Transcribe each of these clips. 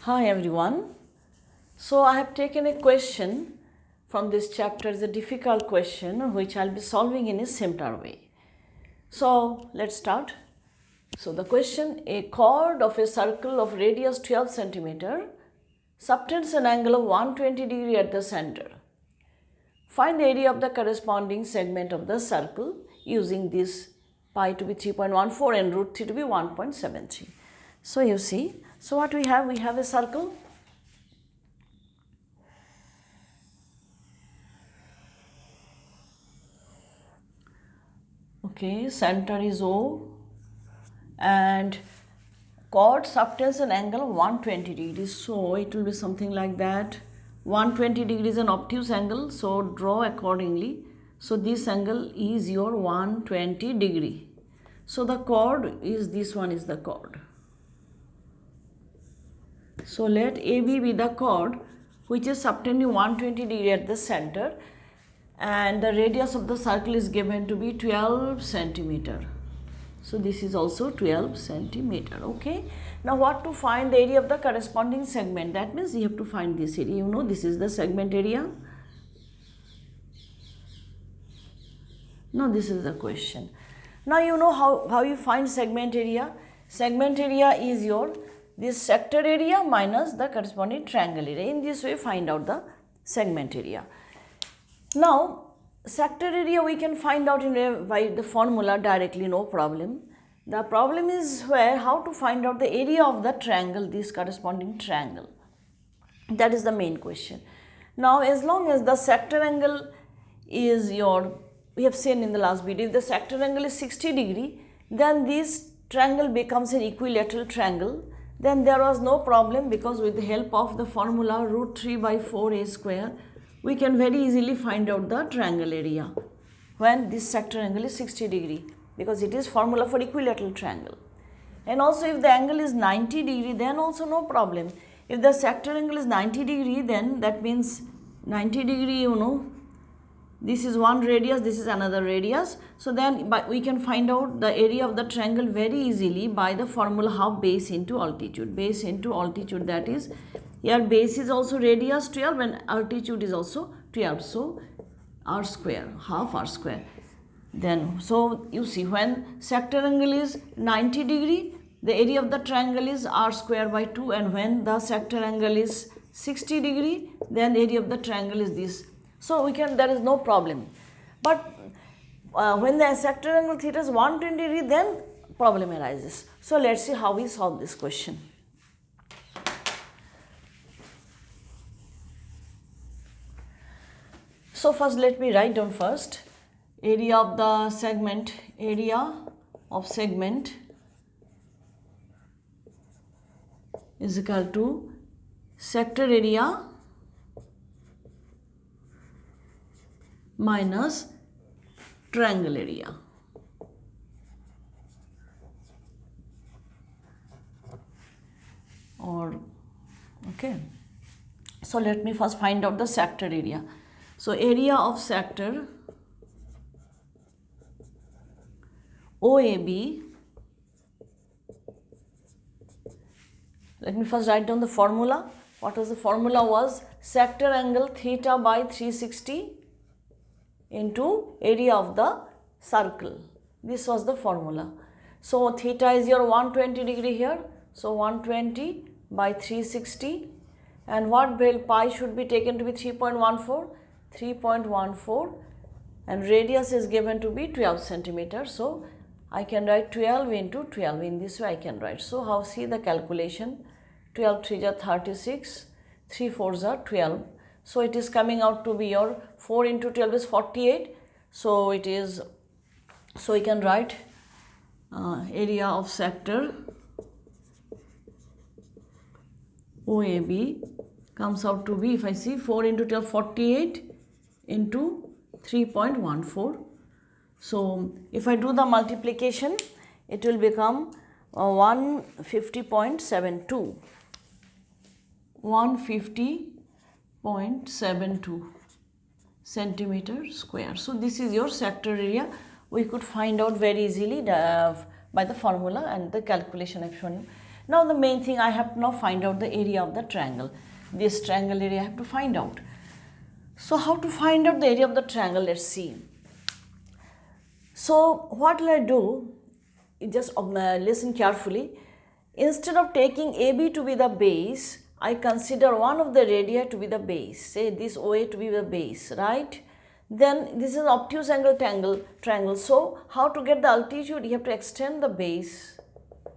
Hi everyone. So I have taken a question from this chapter. It's a difficult question which I'll be solving in a simpler way. So let's start. So the question, a chord of a circle of radius 12 centimeter subtends an angle of 120 degree at the center. Find the area of the corresponding segment of the circle using this pi to be 3.14 and root 3 to be 1.73. So you see, so what we have a circle. Okay, center is O and chord subtends an angle of 120 degrees. So it will be something like that. 120 degrees an obtuse angle, so draw accordingly. So this angle is your 120 degree. So the chord is, this one is the chord. So let AB be the chord which is subtending 120 degree at the center, and the radius of the circle is given to be 12 centimeter. So this is also 12 centimeter. Okay. Now what to find the area of the corresponding segment? That means you have to find this area. You know, this is the segment area. Now this is the question. Now you know how you find segment area. Segment area is your this sector area minus the corresponding triangle area. In this way find out the segment area. Now sector area we can find out by the formula directly, no problem. The problem is how to find out the area of the triangle, this corresponding triangle. That is the main question. Now as long as the sector angle is your, we have seen in the last video, if the sector angle is 60 degree, then this triangle becomes an equilateral triangle. Then there was no problem, because with the help of the formula root 3 by 4a square, we can very easily find out the triangle area when this sector angle is 60 degree, because it is formula for equilateral triangle. And also if the angle is 90 degree, then also no problem. If the sector angle is 90 degree, then that means 90 degree, you know, this is one radius, this is another radius. So then we can find out the area of the triangle very easily by the formula half base into altitude. Base into altitude, that is, here base is also radius 12 and altitude is also 12. So r square, half r square. Then, so you see, when sector angle is 90 degree, the area of the triangle is r square by 2, and when the sector angle is 60 degree, then the area of the triangle is this. So we can, there is no problem. But when the sector angle theta is 120 degree, then problem arises. So let's see how we solve this question. So first let me write down first area of the segment, area of segment is equal to sector area minus triangle area. Or okay, so let me first find out the sector area. So area of sector OAB, let me first write down the formula. What was the formula? Was sector angle theta by 360 into area of the circle. This was the formula. So theta is your 120 degree here. So 120 by 360, and what value pi should be taken to be 3.14. 3.14, and radius is given to be 12 centimeters. So I can write 12 into 12. In this way I can write. So how, see the calculation, 12 3 are 36, 3 4s are 12. So it is coming out to be your 4 into 12 is 48. So it is, so we can write area of sector OAB comes out to be, if I see 4 into 12, 48 into 3.14. So if I do the multiplication, it will become 150.72. 150.72 centimeter square. So this is your sector area. We could find out very easily by the formula and the calculation I've shown you. Now the main thing, I have to now find out the area of the triangle. This triangle area I have to find out. So how to find out the area of the triangle? Let's see. So what will I do? Just listen carefully. Instead of taking AB to be the base, I consider one of the radii to be the base. Say this OA to be the base, right? Then this is obtuse angle triangle. So how to get the altitude? You have to extend the base.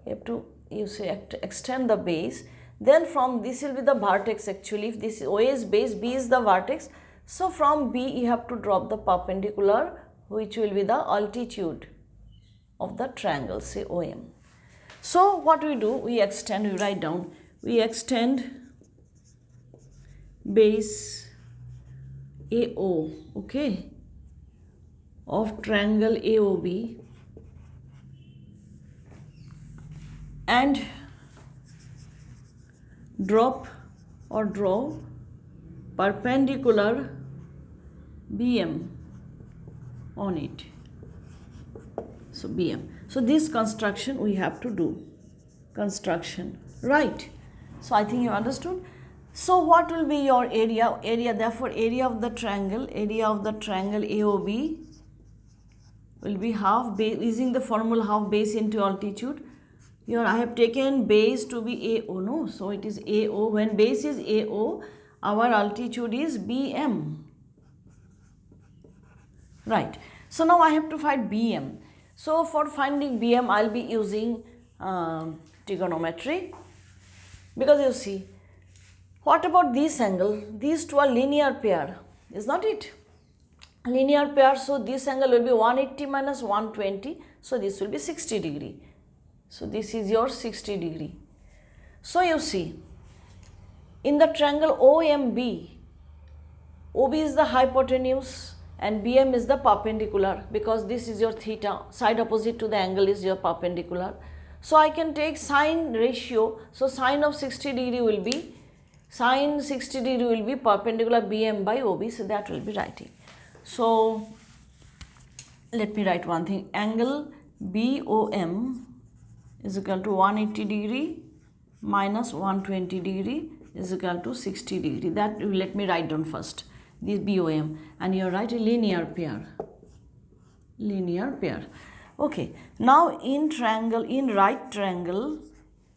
Extend the base. Then from this will be the vertex actually. If this OA is base, B is the vertex. So from B you have to drop the perpendicular, which will be the altitude of the triangle, say OM. So what we do? We write down. We extend base AO, okay, of triangle AOB, and drop or draw perpendicular BM on it. So BM. So this construction we have to do. Construction, right? So I think you understood. So what will be your area? Therefore area of the triangle AOB will be half base, using the formula half base into altitude. Here I have taken base to be AO, no? So it is AO. When base is AO, our altitude is BM. Right. So now I have to find BM. So for finding BM, I'll be using trigonometry, because you see, what about this angle? These two are linear pair, is not it? Linear pair, so this angle will be 180 minus 120, so this will be 60 degree. So this is your 60 degree. So you see, in the triangle OMB, OB is the hypotenuse and BM is the perpendicular, because this is your theta, side opposite to the angle is your perpendicular. So I can take sine ratio. So sine of 60 degree will be perpendicular BM by OB. So that will be writing. So let me write one thing. Angle BOM is equal to 180 degree minus 120 degree is equal to 60 degree. That let me write down first. This BOM, and you write a linear pair. Okay, now in right triangle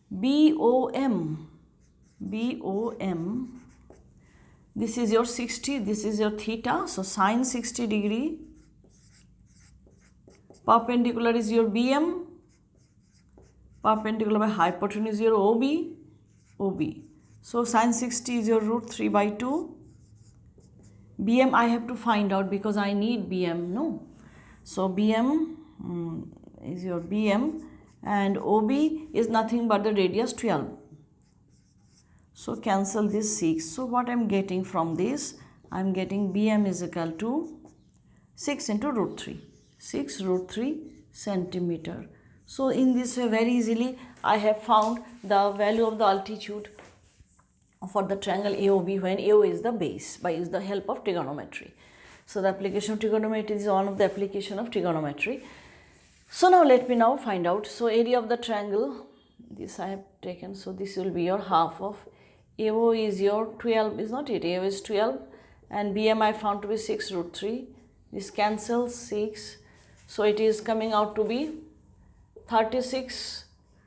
BOM, this is your 60, this is your theta, so sine 60 degree, perpendicular is your BM, perpendicular by hypotenuse is your OB. So sine 60 is your root 3 by 2. BM I have to find out because I need BM, no? So BM is your BM, and OB is nothing but the radius 12. So cancel this 6. So what I am getting from this? I am getting BM is equal to 6 into root 3. 6 root 3 centimeter. So in this way very easily I have found the value of the altitude for the triangle AOB when AO is the base by the help of trigonometry. So the application of trigonometry is one of the application of trigonometry. So now let me now find out. So area of the triangle, this I have taken. So this will be your half of AO is your 12, is not it? AO is 12 and BM I found to be 6 root 3. This cancels 6. So it is coming out to be 36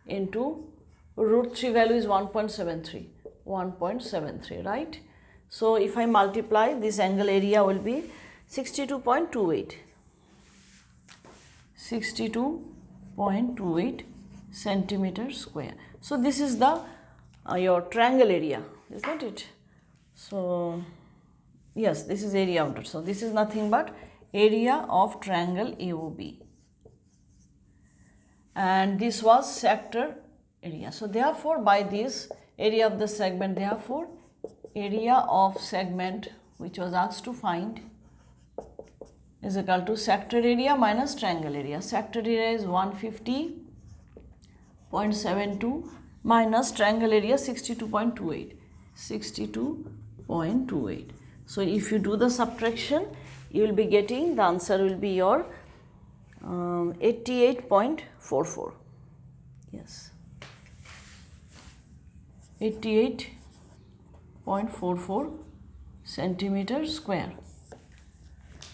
into root 3 value is 1.73, right? So if I multiply, this angle area will be 62.28 centimeter square. So this is the your triangle area, is not it? So yes, this is area of it. So this is nothing but area of triangle AOB, and this was sector area. So therefore by this area of the segment, therefore area of segment which was asked to find is equal to sector area minus triangle area. Sector area is 150.72 minus triangle area 62.28. So if you do the subtraction, you will be getting the answer will be your 88.44. Yes. 88.44 centimeter square.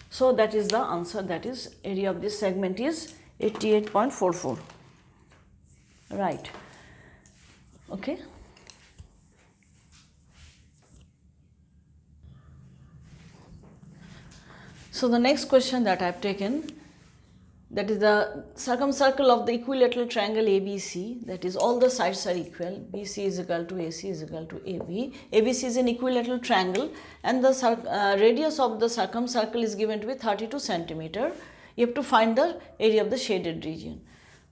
So that is the answer, that is area of this segment is 88.44. Right. Okay. So the next question that I have taken, that is the circumcircle of the equilateral triangle ABC, that is all the sides are equal, BC is equal to AC is equal to AB. ABC is an equilateral triangle and the radius of the circumcircle is given to be 32 centimeter. You have to find the area of the shaded region.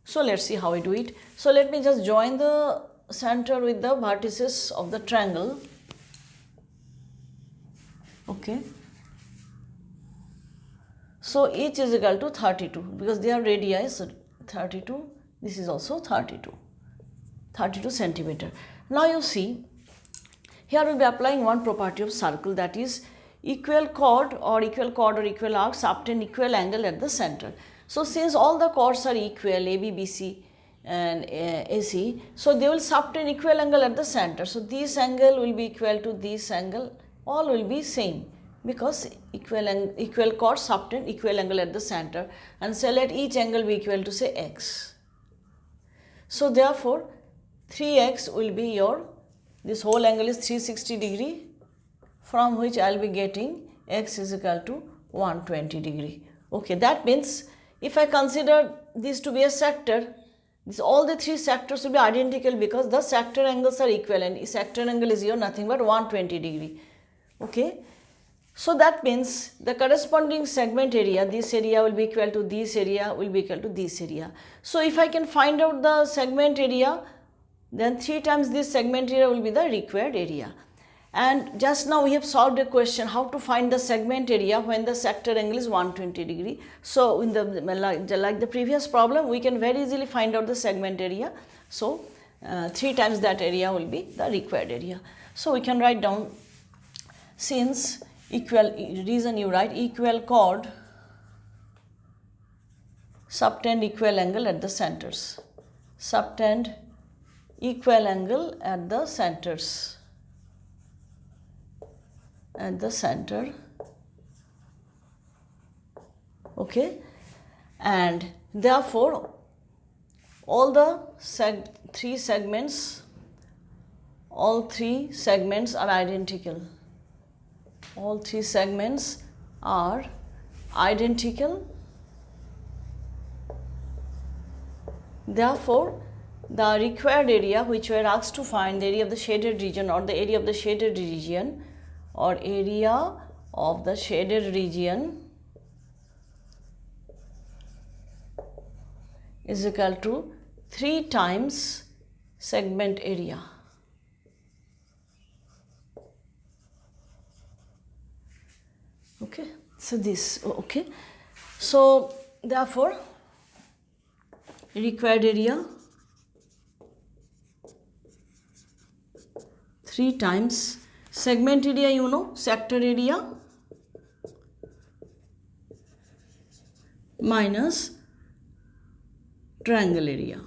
So let's see how we do it. So let me just join the center with the vertices of the triangle. Okay. So each is equal to 32 because their radii is 32. This is also 32 centimeter. Now you see, here we will be applying one property of circle, that is equal chord or equal arc subtend equal angle at the center. So since all the chords are equal, AB, BC and AC, so they will subtend equal angle at the center. So this angle will be equal to this angle, all will be same, because equal chords subtend equal angle at the center, and so let each angle be equal to say x. So therefore 3x will be your, this whole angle is 360 degree, from which I will be getting x is equal to 120 degree. Okay, that means if I consider this to be a sector, all the three sectors will be identical because the sector angles are equal, and sector angle is here nothing but 120 degree. Okay. So that means the corresponding segment area, this area will be equal to this area, will be equal to this area. So if I can find out the segment area, then 3 times this segment area will be the required area. And just now we have solved a question how to find the segment area when the sector angle is 120 degree. So in the like the previous problem, we can very easily find out the segment area. So 3 times that area will be the required area. So we can write down, since equal, reason you write equal chord subtend equal angle at the centers, subtend equal angle at the centers, at the center. Okay, and therefore all the three segments are identical. All 3 segments are identical. Therefore, the required area which we are asked to find, the area of the shaded region or the area of the shaded region or area of the shaded region is equal to 3 times segment area. Okay, so this, okay, so therefore required area 3 times segment area, you know, sector area minus triangle area.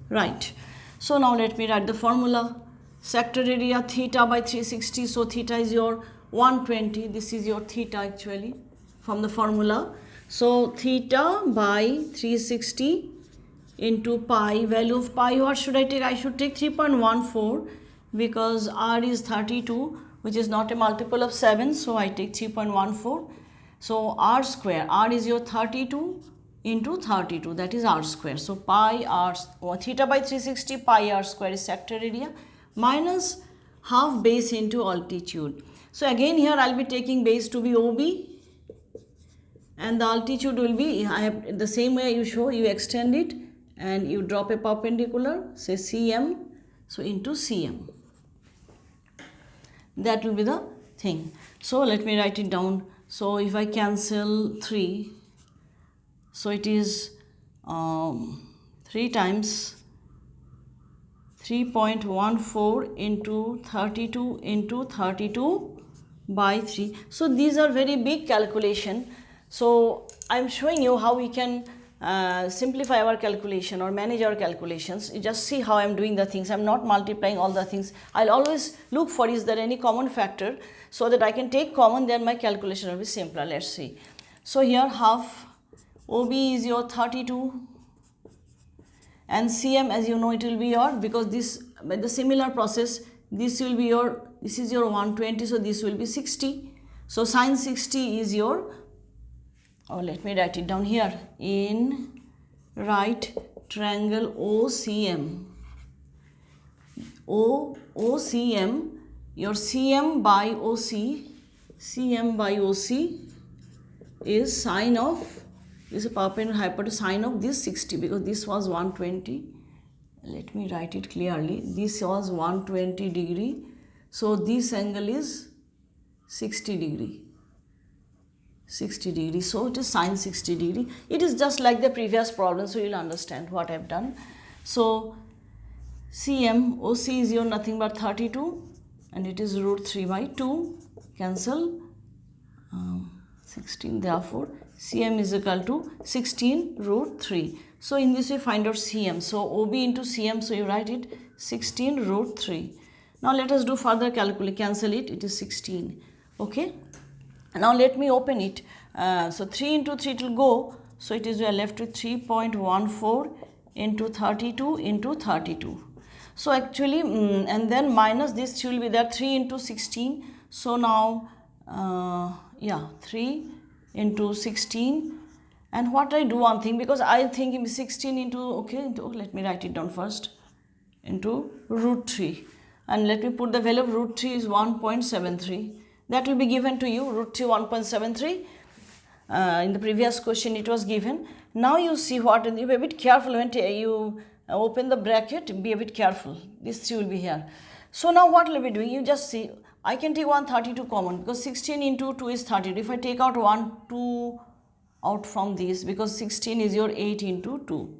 Right, so now let me write the formula. Sector area theta by 360, so theta is your 120, this is your theta actually from the formula. So theta by 360 into pi, value of pi, what should I take? I should take 3.14 because r is 32, which is not a multiple of 7, so I take 3.14. So r square, r is your 32 into 32, that is r square. So pi r, theta by 360 pi r square is sector area, minus half base into altitude. So again here I will be taking base to be OB and the altitude will be, I have the same way you show, you extend it and you drop a perpendicular, say CM, so into CM. That will be the thing. So let me write it down. So if I cancel 3, so it is 3 times 3.14 into 32 into 32 by 3. So these are very big calculation. So I am showing you how we can simplify our calculation or manage our calculations, you just see how I am doing the things. I am not multiplying all the things. I will always look for is there any common factor so that I can take common, then my calculation will be simpler. Let's see. So here half OB is your 32 and CM, as you know, it will be your, because this by the similar process, this will be your, this is your 120, so this will be 60. So sine 60 is your, let me write it down here, in right triangle OCM. OCM, your CM by OC, CM by OC is sine of, this is a perpendicular hypotenuse, sine of this 60, because this was 120. Let me write it clearly. This was 120 degree. So this angle is 60 degree. 60 degree. So it is sine 60 degree. It is just like the previous problem, so you will understand what I have done. So CM, OC is your nothing but 32 and it is root 3 by 2. Cancel 16. Therefore, CM is equal to 16 root 3. So in this way find out CM. So OB into CM, so you write it 16 root 3. Now let us do further calculation. Cancel it. It is 16. Okay. Now let me open it. So 3 into 3 it will go. So it is we are left with 3.14 into 32 into 32. So actually, and then minus this 3 will be there, 3 into 16. So now, 3 into 16. And what I do one thing, because I think 16 into, let me write it down first, into root 3. And let me put the value of root 3 is 1.73. That will be given to you, root 3 1.73. In the previous question it was given. Now you see what, you be a bit careful when you open the bracket, be a bit careful. This 3 will be here. So now what will I be doing? You just see, I can take 132 common, because 16 into 2 is 32. If I take out 2 out from this, because 16 is your 8 into 2.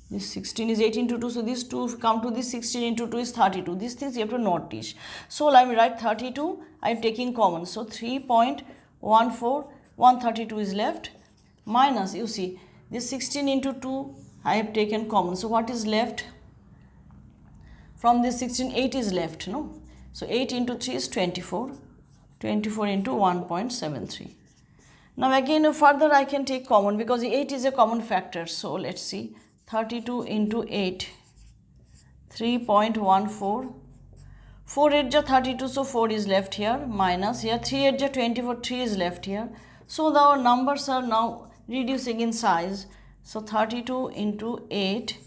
This 16 is 8 into 2, so this 2 come to this 16 into 2 is 32. These things you have to notice. So let me write 32, I am taking common. So 3.14, 132 is left, minus, you see, this 16 into 2 I have taken common. So what is left? From this 16, 8 is left, no? So 8 into 3 is 24. 24 into 1.73. Now again further I can take common, because 8 is a common factor. So let's see, 32 into 8, 3.14. 4 8 is 32, so 4 is left here, minus here 3 8 is 24, 3 is left here. So our numbers are now reducing in size. So 32 into 8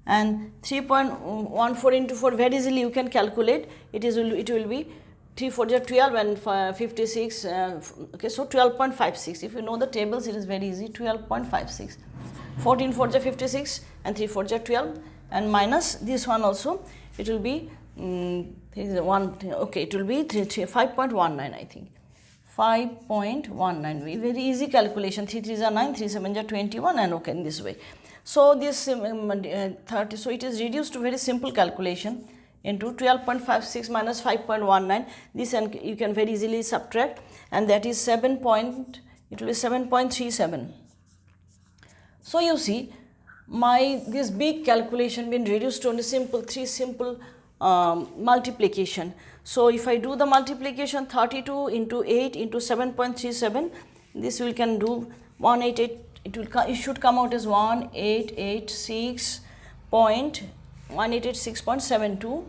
and 3.14 into 4, very easily you can calculate. It will be 3 4 is 12 and 56. Okay, so 12.56. If you know the tables, it is very easy. 12.56. 14 4 is 56 and 3 4 is 12, and minus this one also. It will be it will be 5.19. I think 5.19. Very easy calculation. 3 3 is 9, 3 7 is 21, and okay, in this way. So this 30. So it is reduced to very simple calculation into 12.56 minus 5.19. This, and you can very easily subtract, and that is it will be 7.37. So you see, this big calculation been reduced to only three simple multiplication. So if I do the multiplication, 32 into 8 into 7.37, this we can do 188. It should come out as 1886.72,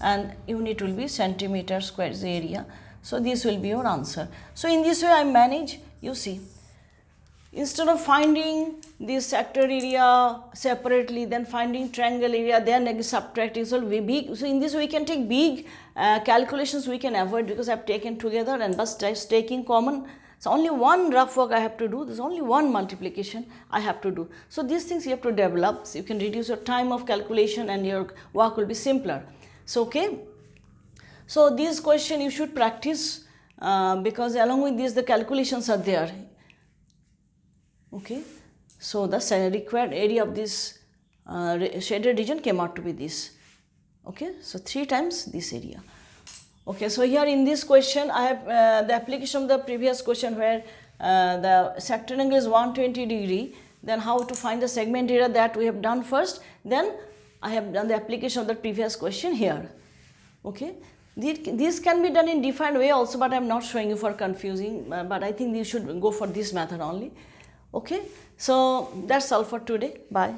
and unit will be centimeter square is the area. So this will be your answer. So in this way I manage, you see, instead of finding this sector area separately, then finding triangle area, then subtracting, so big. So in this way we can take big calculations we can avoid, because I have taken together and just taking common. So only one rough work I have to do. There's only one multiplication I have to do. So these things you have to develop. So you can reduce your time of calculation and your work will be simpler. So okay. So this question you should practice because along with this the calculations are there. Okay. So the required area of this shaded region came out to be this. Okay. So 3 times this area. Okay, so here in this question I have the application of the previous question where the sector angle is 120 degree, then how to find the segment area, that we have done first. Then I have done the application of the previous question here. Okay, these can be done in defined way also, but I am not showing you for confusing, but I think you should go for this method only. Okay, so that's all for today. Bye.